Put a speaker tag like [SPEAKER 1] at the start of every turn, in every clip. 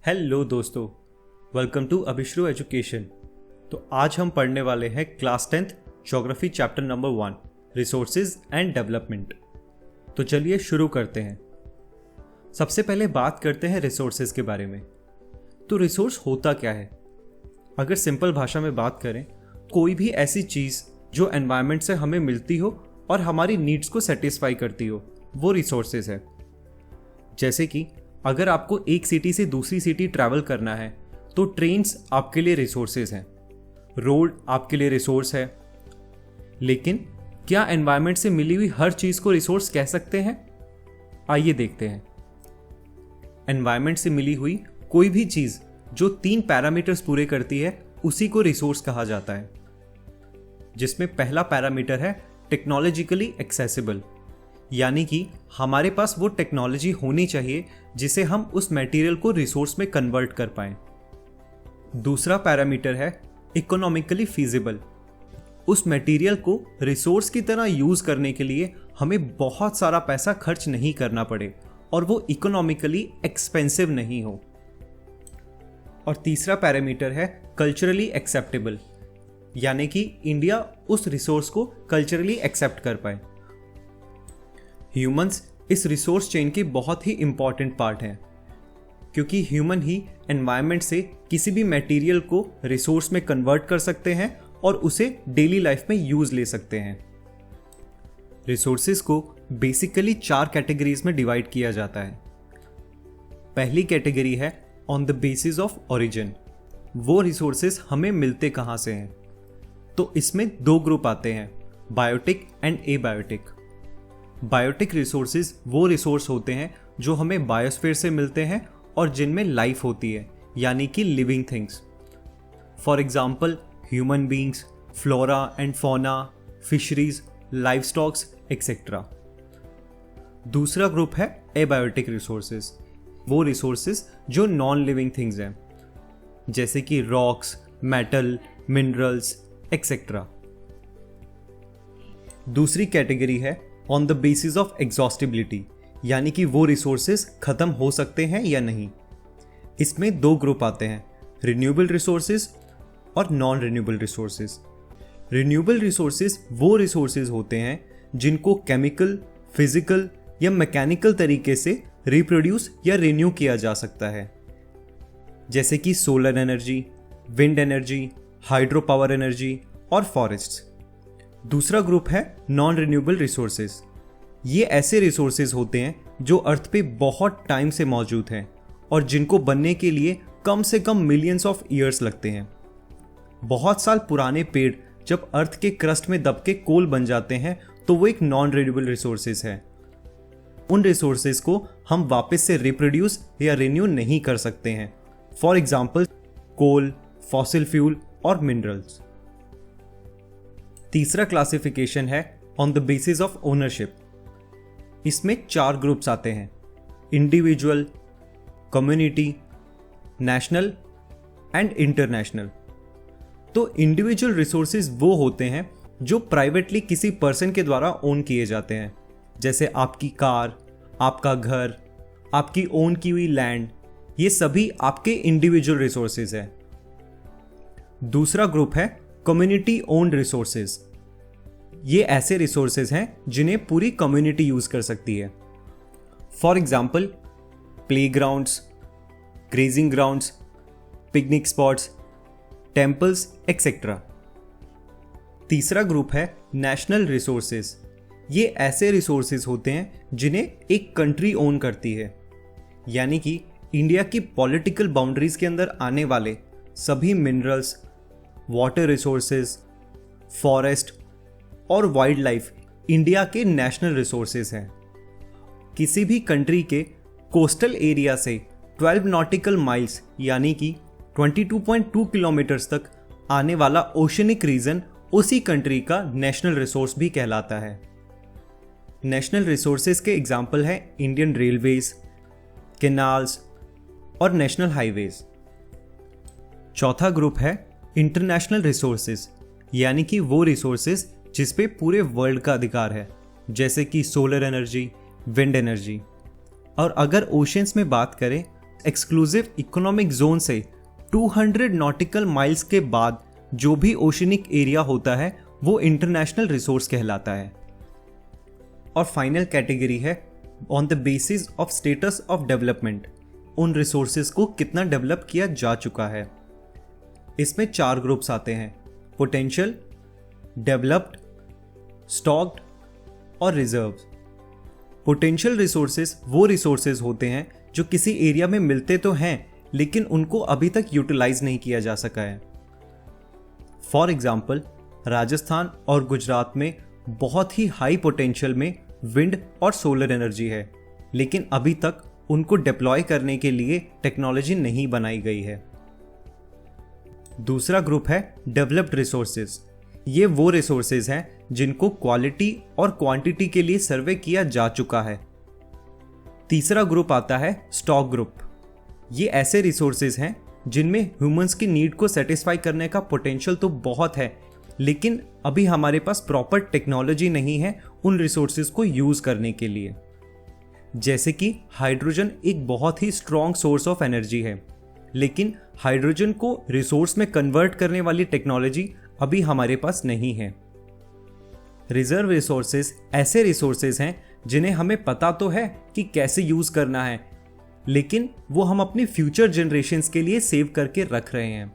[SPEAKER 1] Hello दोस्तों, welcome to अभिश्रु education. तो आज हम पढ़ने वाले हैं class 10th geography chapter number 1 resources and development. तो चलिए शुरू करते हैं। सबसे पहले बात करते हैं रिसोर्सेज के बारे में। तो रिसोर्स होता क्या है? अगर सिंपल भाषा में बात करें, कोई भी ऐसी चीज़ जो एनवायरनमेंट से हमें मिलती हो और हमारी नीड्स को सेटिस्फाई करती हो, वो रिसोर्सेज है। जैसे कि अगर आपको एक सिटी से दूसरी सिटी ट्रैवल करना है तो ट्रेन्स आपके लिए रिसोर्सेज हैं, रोड आपके लिए रिसोर्स है। लेकिन क्या एनवायरनमेंट से मिली हुई हर चीज़ को रिसोर्स कह सकते हैं? आइए देखते हैं। एनवायरनमेंट से मिली हुई कोई भी चीज़ जो 3 पैरामीटर्स पूरे करती है उसी को रिसोर्स कहा जाता है, जिसमें पहला पैरामीटर है टेक्नोलॉजिकली एक्सेसिबल, यानी कि हमारे पास वो टेक्नोलॉजी होनी चाहिए जिसे हम उस मटेरियल को रिसोर्स में कन्वर्ट कर पाएं। दूसरा पैरामीटर है इकोनॉमिकली फीजिबल। उस मटेरियल को रिसोर्स की तरह यूज करने के लिए हमें बहुत सारा पैसा खर्च नहीं करना पड़े और वो इकोनॉमिकली एक्सपेंसिव नहीं हो। और तीसरा पैरामीटर है कल्चरली एक्सेप्टेबल, यानी कि इंडिया उस रिसोर्स को कल्चरली एक्सेप्ट कर पाए। ह्यूमंस इस रिसोर्स चेन के बहुत ही इंपॉर्टेंट पार्ट हैं, क्योंकि ह्यूमन ही एनवायरनमेंट से किसी भी मटेरियल को रिसोर्स में कन्वर्ट कर सकते हैं और उसे डेली लाइफ में यूज ले सकते हैं। रिसोर्सेज को बेसिकली 4 कैटेगरीज में डिवाइड किया जाता है। पहली कैटेगरी है on the basis of origin. वो रिसोर्सेज हमें मिलते कहाँ से हैं? तो इसमें 2 ग्रुप आते हैं, biotic and abiotic. Biotic resources वो रिसोर्स होते हैं जो हमें बायोस्फीयर से मिलते हैं और जिनमें लाइफ होती है, यानी कि living things. For example human beings, flora and fauna, fisheries, live stocks etcetera. दूसरा ग्रुप है एबायोटिक रिसोर्सेज। वो रिसोर्सेज जो नॉन लिविंग थिंग्स हैं, जैसे कि रॉक्स, मेटल, मिनरल्स एक्सेट्रा। दूसरी कैटेगरी है on the basis of exhaustibility, यानी कि वो रिसोर्सेज खत्म हो सकते हैं या नहीं। इसमें 2 ग्रुप आते हैं, रिन्यूएबल रिसोर्सेज और non renewable resources. Renewable resources वो रिसोर्सेज होते हैं जिनको केमिकल, फिजिकल या मैकेनिकल तरीके से रिप्रोड्यूस या रिन्यू किया जा सकता है, जैसे कि solar energy, wind energy, hydro power energy और फॉरेस्ट्स। दूसरा ग्रुप है नॉन रिन्यूएबल रिसोर्सेज। ये ऐसे रिसोर्सेज होते हैं जो अर्थ पे बहुत टाइम से मौजूद हैं और जिनको बनने के लिए कम से कम मिलियंस ऑफ ईयर्स लगते हैं। बहुत साल पुराने पेड़ जब अर्थ के क्रस्ट में दब के कोल बन जाते हैं तो वो एक नॉन रिन्यूएबल रिसोर्सेज है। उन रिसोर्सेज को हम वापस से रिप्रोड्यूस या रिन्यू नहीं कर सकते हैं। For example coal, fossil fuel और मिनरल्स। तीसरा क्लासिफिकेशन है on the basis of ownership. इसमें 4 ग्रुप्स आते हैं, individual, community, national and international. तो इंडिविजुअल रिसोर्सेज वो होते हैं जो प्राइवेटली किसी पर्सन के द्वारा ओन किए जाते हैं, जैसे आपकी कार, आपका घर, आपकी ओन की हुई लैंड, ये सभी आपके इंडिविजुअल रिसोर्सेज हैं। दूसरा ग्रुप है कम्युनिटी ओन्ड रिसोर्सेज। ये ऐसे रिसोर्सेज हैं जिन्हें पूरी कम्युनिटी यूज कर सकती है। For example playgrounds, grazing grounds, picnic spots, temples etcetera. तीसरा ग्रुप है नेशनल रिसोर्सेज। ये ऐसे रिसोर्सेज होते हैं जिन्हें एक कंट्री ओन करती है, यानी कि इंडिया की पॉलिटिकल बाउंड्रीज के अंदर आने वाले सभी मिनरल्स, वाटर रिसोर्सेज, फॉरेस्ट और वाइल्ड लाइफ इंडिया के नेशनल रिसोर्सेज हैं। किसी भी कंट्री के कोस्टल एरिया से 12 नॉटिकल माइल्स यानी कि 22.2 किलोमीटर्स तक आने वाला ओशनिक रीजन उसी कंट्री का नेशनल रिसोर्स भी कहलाता है। नेशनल रिसोर्सेज के एग्जाम्पल हैं इंडियन रेलवेज, कैनाल्स और नेशनल हाईवेज। चौथा ग्रुप है इंटरनेशनल रिसोर्सेज, यानी कि वो रिसोर्सेज जिस पे पूरे वर्ल्ड का अधिकार है, जैसे कि सोलर एनर्जी, विंड एनर्जी। और अगर ओशंस में बात करें एक्सक्लूसिव इकोनॉमिक जोन से 200 नॉटिकल माइल्स के बाद जो भी ओशनिक एरिया होता है वो इंटरनेशनल रिसोर्स कहलाता है। और फाइनल कैटेगरी है on the basis of status of development, उन रिसोर्सेज को कितना डेवलप किया जा चुका है। इसमें 4 ग्रुप्स आते हैं: पोटेंशियल, डेवलप्ड, स्टॉक्ड और रिजर्व्स। पोटेंशियल रिसोर्सेज वो रिसोर्सेज होते हैं जो किसी एरिया में मिलते तो हैं लेकिन उनको अभी तक यूटिलाइज नहीं किया जा सका है। फॉर एग्जाम्पल, राजस्थान और गुजरात में बहुत ही हाई पोटेंशियल में विंड और सोलर एनर्जी है, लेकिन अभी तक उनको डिप्लॉय करने के लिए टेक्नोलॉजी नहीं बनाई गई है। दूसरा ग्रुप है डेवलप्ड रिसोर्सेज। ये वो रिसोर्सेज हैं जिनको क्वालिटी और क्वांटिटी के लिए सर्वे किया जा चुका है। तीसरा ग्रुप आता है स्टॉक ग्रुप। ये ऐसे रिसोर्सेज हैं जिनमें ह्यूमंस की नीड को सेटिस्फाई करने का पोटेंशियल तो बहुत है, लेकिन अभी हमारे पास प्रॉपर टेक्नोलॉजी नहीं है उन रिसोर्सेज को यूज करने के लिए। जैसे कि हाइड्रोजन एक बहुत ही स्ट्रॉन्ग सोर्स ऑफ एनर्जी है, लेकिन हाइड्रोजन को रिसोर्स में कन्वर्ट करने वाली टेक्नोलॉजी अभी हमारे पास नहीं है। रिजर्व रिसोर्सेज ऐसे रिसोर्सेज हैं जिन्हें हमें पता तो है कि कैसे यूज करना है, लेकिन वो हम अपनी फ्यूचर जनरेशन्स के लिए सेव करके रख रहे हैं।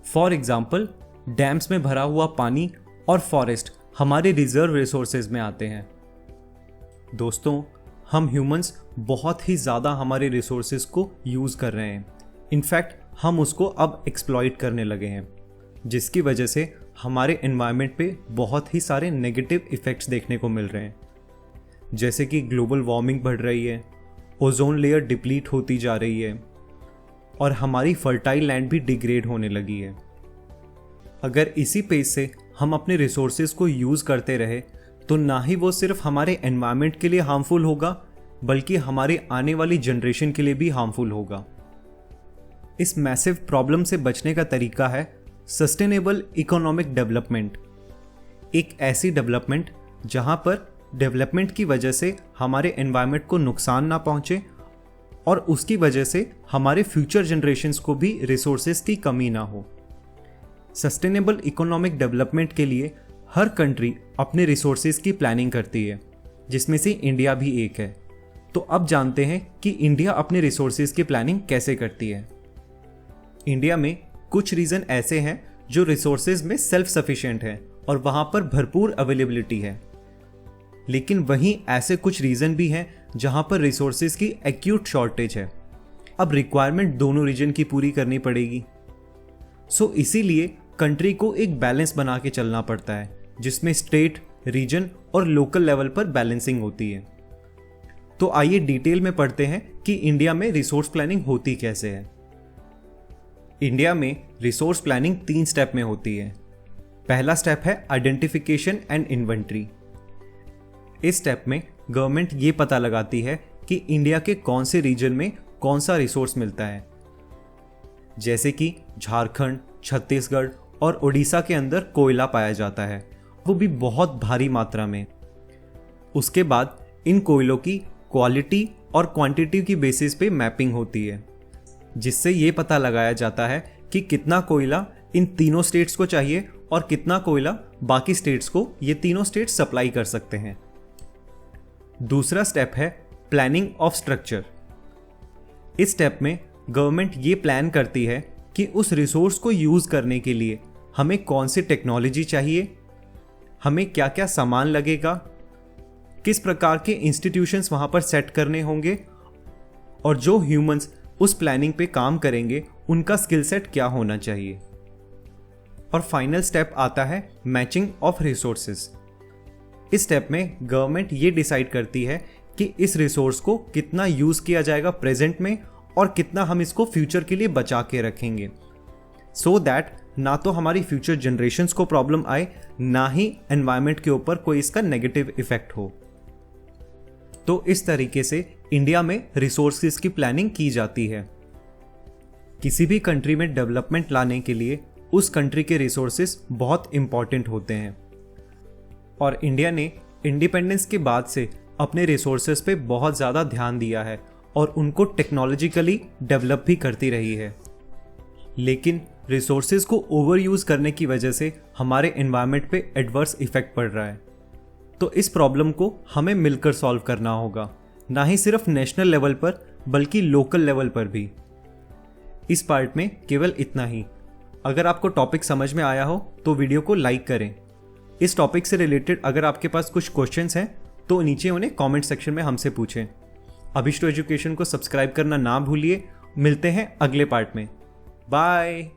[SPEAKER 1] फॉर एग्जाम्पल, डैम्स में भरा हुआ पानी और फॉरेस्ट हमारे रिजर्व रिसोर्सेज में आते हैं। दोस्तों, हम ह्यूमंस बहुत ही ज़्यादा हमारे रिसोर्सेज को यूज़ कर रहे हैं। इनफैक्ट हम उसको अब एक्सप्लॉइट करने लगे हैं, जिसकी वजह से हमारे एनवायरनमेंट पे बहुत ही सारे नेगेटिव इफ़ेक्ट्स देखने को मिल रहे हैं। जैसे कि ग्लोबल वार्मिंग बढ़ रही है, ओजोन लेयर डिप्लीट होती जा रही है और हमारी फर्टाइल लैंड भी डिग्रेड होने लगी है। अगर इसी पेस से हम अपने रिसोर्सेज को यूज़ करते रहे तो ना ही वो सिर्फ हमारे एनवायरनमेंट के लिए हार्मफुल होगा, बल्कि हमारे आने वाली जनरेशन के लिए भी हार्मफुल होगा। इस मैसिव प्रॉब्लम से बचने का तरीका है सस्टेनेबल इकोनॉमिक डेवलपमेंट। एक ऐसी डेवलपमेंट जहां पर डेवलपमेंट की वजह से हमारे एनवायरनमेंट को नुकसान ना पहुंचे और उसकी वजह से हमारे फ्यूचर जनरेशन्स को भी रिसोर्सेज की कमी ना हो। सस्टेनेबल इकोनॉमिक डेवलपमेंट के लिए हर कंट्री अपने रिसोर्सेज की प्लानिंग करती है, जिसमें से इंडिया भी एक है। तो अब जानते हैं कि इंडिया अपने रिसोर्सेज की प्लानिंग कैसे करती है। इंडिया में कुछ रीजन ऐसे हैं जो रिसोर्सेज में सेल्फ सफिशिएंट हैं और वहां पर भरपूर अवेलेबिलिटी है, लेकिन वहीं ऐसे कुछ रीजन भी हैं जहां पर रिसोर्सेज की एक्यूट शॉर्टेज है। अब रिक्वायरमेंट दोनों रीजन की पूरी करनी पड़ेगी। सो इसीलिए कंट्री को एक बैलेंस बना के चलना पड़ता है, जिसमें स्टेट, रीजन और लोकल लेवल पर बैलेंसिंग होती है। तो आइए डिटेल में पढ़ते हैं कि इंडिया में रिसोर्स प्लानिंग होती कैसे है। इंडिया में रिसोर्स प्लानिंग 3 स्टेप में होती है। पहला स्टेप है आइडेंटिफिकेशन एंड इन्वेंट्री। इस स्टेप में गवर्नमेंट ये पता लगाती है कि इंडिया के कौन से रीजन में कौन सा रिसोर्स मिलता है। जैसे कि झारखंड, छत्तीसगढ़ और उड़ीसा के अंदर कोयला पाया जाता है, वो भी बहुत भारी मात्रा में। उसके बाद इन कोयलों की क्वालिटी और क्वांटिटी की बेसिस पे मैपिंग होती है, जिससे ये पता लगाया जाता है कि कितना कोयला इन तीनों स्टेट्स को चाहिए और कितना कोयला बाकी स्टेट्स को ये तीनों स्टेट्स सप्लाई कर सकते हैं। दूसरा स्टेप है प्लानिंग ऑफ स्ट्रक्चर। इस स्टेप में गवर्नमेंट ये प्लान करती है कि उस रिसोर्स को यूज़ करने के लिए हमें कौन सी टेक्नोलॉजी चाहिए, हमें क्या क्या सामान लगेगा, किस प्रकार के इंस्टीट्यूशंस वहाँ पर सेट करने होंगे और जो ह्यूमंस उस प्लानिंग पे काम करेंगे उनका स्किल सेट क्या होना चाहिए। और फाइनल स्टेप आता है मैचिंग ऑफ रिसोर्सेज। इस स्टेप में गवर्नमेंट ये डिसाइड करती है कि इस रिसोर्स को कितना यूज़ किया जाएगा प्रेजेंट में और कितना हम इसको फ्यूचर के लिए बचा के रखेंगे, सो दैट ना तो हमारी फ्यूचर जनरेशन्स को प्रॉब्लम आए, ना ही एनवायरनमेंट के ऊपर कोई इसका नेगेटिव इफेक्ट हो। तो इस तरीके से इंडिया में रिसोर्सेज की प्लानिंग की जाती है। किसी भी कंट्री में डेवलपमेंट लाने के लिए उस कंट्री के रिसोर्सेज बहुत इंपॉर्टेंट होते हैं और इंडिया ने इंडिपेंडेंस के बाद से अपने रिसोर्सेज पे बहुत ज़्यादा ध्यान दिया है और उनको टेक्नोलॉजिकली डेवलप भी करती रही है। लेकिन रिसोर्सेज को ओवर यूज़ करने की वजह से हमारे एनवायरनमेंट पे एडवर्स इफेक्ट पड़ रहा है। तो इस प्रॉब्लम को हमें मिलकर सॉल्व करना होगा, ना ही सिर्फ नेशनल लेवल पर बल्कि लोकल लेवल पर भी। इस पार्ट में केवल इतना ही। अगर आपको टॉपिक समझ में आया हो तो वीडियो को लाइक करें। इस टॉपिक से रिलेटेड अगर आपके पास कुछ क्वेश्चंस हैं तो नीचे उन्हें कमेंट सेक्शन में हमसे पूछें। अभिष्टो एजुकेशन को सब्सक्राइब करना ना भूलिए। मिलते हैं अगले पार्ट में। बाय।